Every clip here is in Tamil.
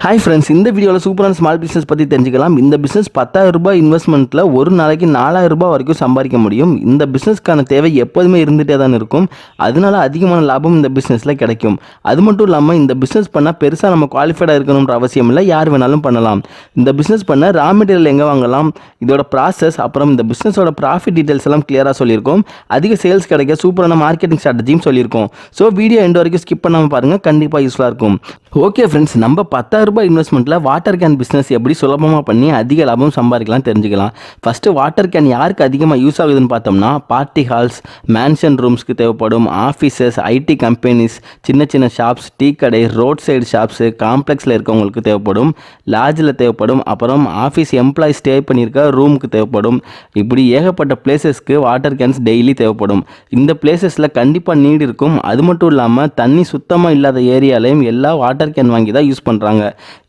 ஹாய் ஃப்ரெண்ட்ஸ், இந்த வீடியோவில் சூப்பரான ஸ்மால் பிஸ்னஸ் பற்றி தெரிஞ்சுக்கலாம். இந்த பிஸ்னஸ் 10,000 ரூபாய் இன்வெஸ்ட்மெண்ட்டில் ஒரு நாளைக்கு 4,000 ரூபாய் வரைக்கும் சம்பாதிக்க முடியும். இந்த பிஸ்னஸ்க்கான தேவை எப்போதுமே இருந்துகிட்டே தான் இருக்கும். அதனால அதிகமான லாபம் இந்த பிஸ்னஸில் கிடைக்கும். அது மட்டும் இல்லாமல் இந்த பிஸ்னஸ் பண்ணால் பெருசாக நம்ம குவாலிஃபைடாக இருக்கணுன்ற அவசியம் இல்லை, யார் வேணாலும் பண்ணலாம். இந்த பிஸ்னஸ் பண்ண ரா மெட்டீரியல் எங்கே வாங்கலாம், இதோட ப்ராசஸ், அப்புறம் இந்த பிஸ்னஸோட ப்ராஃபிட் டீட்டெயில்ஸ் எல்லாம் கிளியராக சொல்லியிருக்கோம். அதிக சேல்ஸ் கிடைக்க சூப்பரான மார்க்கெட்டிங் ஸ்ட்ராட்டஜியும் சொல்லியிருக்கோம். ஸோ வீடியோ எண்ட் வரைக்கும் ஸ்கிப் பண்ணாமல் பாருங்கள், கண்டிப்பாக யூஸ்ஃபுல்லாக இருக்கும். ஓகே ஃப்ரெண்ட்ஸ், நம்ம 10,000 ரூபாய் இன்வெஸ்ட்மெண்ட்டில் வாட்டர் கேன் பிஸ்னஸ் எப்படி சுலபமாக பண்ணி அதிக லாபம் சம்பாதிக்கலாம் தெரிஞ்சுக்கலாம். ஃபஸ்ட்டு வாட்டர் கேன் யாருக்கு அதிகமாக யூஸ் ஆகுதுன்னு பார்த்தோம்னா, பார்ட்டி ஹால்ஸ், மேன்ஷன் ரூம்ஸ்க்கு தேவைப்படும், ஆஃபீஸஸ், ஐடி கம்பெனிஸ், சின்ன சின்ன ஷாப்ஸ், டீ கடை, ரோட் சைடு ஷாப்ஸு, காம்ப்ளெக்ஸில் இருக்கவங்களுக்கு தேவைப்படும், லாட்ஜில் தேவைப்படும், அப்புறம் ஆஃபீஸ் எம்ப்ளாய் ஸ்டே பண்ணியிருக்க ரூமுக்கு தேவைப்படும். இப்படி ஏகப்பட்ட பிளேசஸ்க்கு வாட்டர் கேன்ஸ் டெய்லி தேவைப்படும். இந்த பிளேசஸில் கண்டிப்பாக நீடு இருக்கும். அது மட்டும் இல்லாமல் தண்ணி சுத்தமாக இல்லாத ஏரியாலையும் எல்லா வாட்டர் கேன் வாங்கி தான் யூஸ் பண்ணுறாங்க.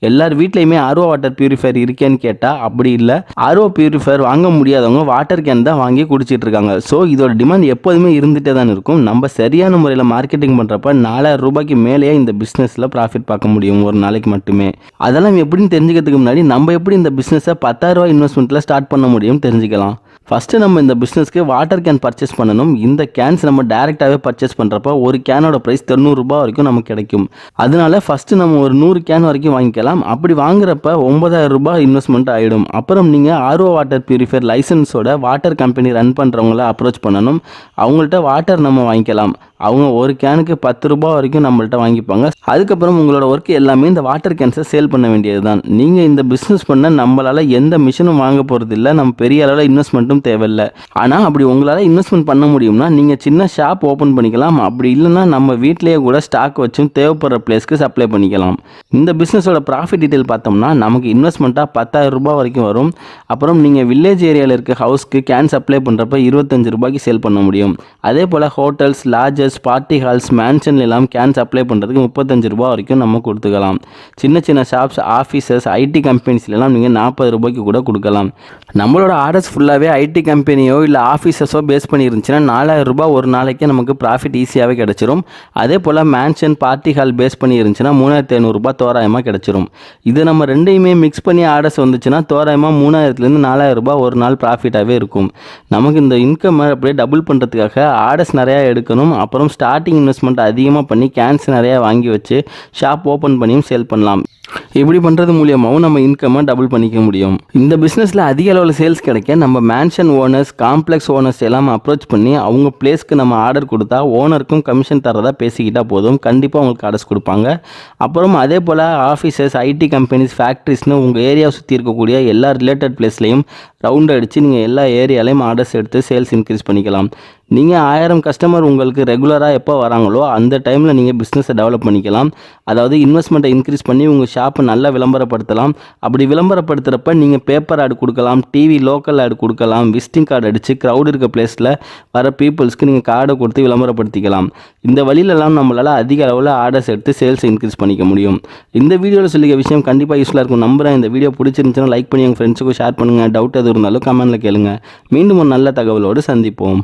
எல்லார் வீட்லையுமே ஆர்ஓ வாட்டர் பியூரிஃபையர் இருக்கேன்னு கேட்டால் அப்படி இல்லை. ஆர்ஓ பியூரிஃபையர் வாங்க முடியாதவங்க வாட்டர் கேன் தான் வாங்கி குடிச்சிட்டு இருக்காங்க. ஸோ இதோட டிமாண்ட் எப்போதுமே இருந்துகிட்டே தான் இருக்கும். நம்ம சரியான முறையில் மார்க்கெட்டிங் பண்ணுறப்ப 4,000 ரூபாய்க்கு மேலேயே இந்த பிஸ்னஸில் ப்ராஃபிட் பார்க்க முடியும் ஒரு நாளைக்கு மட்டுமே. அதெல்லாம் எப்படின்னு தெரிஞ்சுக்கிறதுக்கு முன்னாடி நம்ம எப்படி இந்த பிஸ்னஸை 10,000 ரூபாய் இன்வெஸ்ட்மெண்ட்டில் ஸ்டார்ட் பண்ண முடியும் தெரிஞ்சுக்கலாம். ஃபஸ்ட்டு நம்ம இந்த பிஸ்னஸ்க்கு வாட்டர் கேன் பர்ச்சேஸ் பண்ணணும். இந்த கேன்ஸ் நம்ம டேரெக்டாகவே பர்ச்சேஸ் பண்ணுறப்ப ஒரு கேனோட ப்ரைஸ் 90 ரூபாய் வரைக்கும் நமக்கு கிடைக்கும். அதனால ஃபஸ்ட்டு நம்ம ஒரு 100 கேன் வரைக்கும் வாங்கிக்கலாம். அப்படி வாங்குறப்ப 9,000 ரூபாய் இன்வெஸ்ட்மெண்ட் ஆகிடும். அப்புறம் நீங்கள் ஆர்ஓ வாட்டர் பியூரிஃபையர் லைசன்ஸோட வாட்டர் கம்பெனி ரன் பண்ணுறவங்கள அப்ரோச் பண்ணணும். அவங்கள்ட்ட வாட்டர் நம்ம வாங்கிக்கலாம். அவங்க ஒரு கேனுக்கு 10 ரூபாய் வரைக்கும் நம்மள்ட்ட வாங்கிப்பாங்க. அதுக்கப்புறம் உங்களோட ஒர்க் எல்லாமே இந்த வாட்டர் கேன்ஸை சேல் பண்ண வேண்டியது தான். நீங்கள் இந்த பிஸ்னஸ் பண்ண நம்மளால் எந்த மிஷினும் வாங்க போகிறது இல்லை, நம்ம பெரிய அளவில் இன்வெஸ்ட்மெண்ட்டும் தேவையில்லை. ஆனால் அப்படி உங்களால் இன்வெஸ்ட்மெண்ட் பண்ண முடியும்னா நீங்கள் சின்ன ஷாப் ஓப்பன் பண்ணிக்கலாம். அப்படி இல்லைன்னா நம்ம வீட்டிலேயே கூட ஸ்டாக் வச்சும் தேவைப்படுற பிளேஸ்க்கு சப்ளை பண்ணிக்கலாம். இந்த பிஸ்னஸோட ப்ராஃபிட் டீட்டெயில் பார்த்தோம்னா நமக்கு இன்வெஸ்ட்மெண்ட்டாக 10,000 ரூபாய் வரைக்கும் வரும். அப்புறம் நீங்கள் வில்லேஜ் ஏரியாவில் இருக்க ஹவுஸ்க்கு கேன் சப்ளை பண்ணுறப்ப 25 ரூபாய்க்கு சேல் பண்ண முடியும். அதே போல் hotels, lodges, party halls, mansion எல்லாம் கேன் சப்ளை பண்ணுறதுக்கு 35 ரூபாய் வரைக்கும் நம்ம கொடுத்துக்கலாம். சின்ன சின்ன ஷாப்ஸ், ஆஃபீஸஸ், ஐடி கம்பெனிஸ்லாம் நீங்கள் 40 ரூபாய்க்கு கூட கொடுக்கலாம். நம்மளோட ஆர்டர்ஸ் ஃபுல்லாகவே ஐடி கம்பெனியோ இல்லை ஆஃபீஸஸோ பேஸ் பண்ணி இருந்துச்சுன்னா 4,000 ரூபாய் ஒரு நாளைக்கு நமக்கு ப்ராஃபிட் ஈஸியாகவே கிடச்சிரும். அதே போல் மேன்ஷன், பார்ட்டி ஹால் பேஸ் பண்ணி இருந்துச்சுன்னா 3,500 ரூபாய் தோராயமாக கிடச்சிரும். இது நம்ம ரெண்டையுமே மிக்ஸ் பண்ணி ஆர்டர்ஸ் வந்துச்சுன்னா தோராயமாக 3,000லேருந்து 4,000 ரூபாய் ஒரு நாள் ப்ராஃபிட்டாகவே இருக்கும். நமக்கு இந்த இன்கம் அப்படியே டபுள் பண்ணுறதுக்காக ஆர்டர்ஸ் நிறையா எடுக்கணும். அப்புறம் ஸ்டார்டிங் இன்வெஸ்ட்மெண்ட் அதிகமாக பண்ணி கேன்ஸ் நிறையா வாங்கி வச்சு ஷாப் ஓப்பன் பண்ணியும் சேல் பண்ணலாம். இப்படி பண்ணுறது மூலியமாகவும் நம்ம இன்கம்மை டபுள் பண்ணிக்க முடியும். இந்த பிஸ்னஸில் அதிக அளவில் சேல்ஸ் கிடைக்க நம்ம மேன்ஷன் ஓனர்ஸ், காம்ப்ளெக்ஸ் ஓனர்ஸ் எல்லாம் அப்ரோச் பண்ணி அவங்க பிளேஸ்க்கு நம்ம ஆர்டர் கொடுத்தா ஓனருக்கும் கமிஷன் தரதா பேசிக்கிட்டால் போதும், கண்டிப்பாக உங்களுக்கு ஆர்டர்ஸ் கொடுப்பாங்க. அப்புறம் அதே போல் ஆஃபீஸஸ், ஐடி கம்பெனிஸ், ஃபேக்ட்ரிஸ்னு உங்கள் ஏரியாவை சுற்றி இருக்கக்கூடிய எல்லா ரிலேட்டட் பிளேஸ்லையும் ரவுண்ட் அடித்து நீங்கள் எல்லா ஏரியாலையும் ஆர்டர்ஸ் எடுத்து சேல்ஸ் இன்க்ரீஸ் பண்ணிக்கலாம். நீங்கள் 1000 கஸ்டமர் உங்களுக்கு ரெகுலராக எப்போ வராங்களோ அந்த டைமில் நீங்கள் பிஸ்னஸை டெவலப் பண்ணிக்கலாம். அதாவது இன்வெஸ்ட்மெண்ட்டை இன்க்ரீஸ் பண்ணி உங்கள் ஷாப்பை நல்லா விளம்பரப்படுத்தலாம். அப்படி விளம்பரப்படுத்துகிறப்ப நீங்கள் பேப்பர் ஆட் கொடுக்கலாம், டிவி லோக்கல் ஆட் கொடுக்கலாம், விசிட்டிங் கார்டு அடித்து க்ரௌட் இருக்க பிளேஸில் வர பீப்புள்ஸ்க்கு நீங்கள் கார்டை கொடுத்து விளம்பரப்படுத்திக்கலாம். இந்த வழியிலலாம் நம்மளால் அதிக அளவில் ஆர்டர்ஸ் எடுத்து சேல்ஸ் இன்க்ரீஸ் பண்ணிக்க முடியும். இந்த வீடியோவில் சொல்லிக்க விஷயம் கண்டிப்பாக யூஸ்ஃபுல்லாக இருக்கும் நம்புகிறேன். இந்த வீடியோ பிடிச்சிருந்துச்சுன்னா லைக் பண்ணி உங்கள் ஃப்ரெண்ட்ஸுக்கும் ஷேர் பண்ணுங்கள். டவுட் எது இருந்தாலும் கமெண்ட்டில் கேளுங்கள். மீண்டும் ஒரு நல்ல தகவலோடு சந்திப்போம்.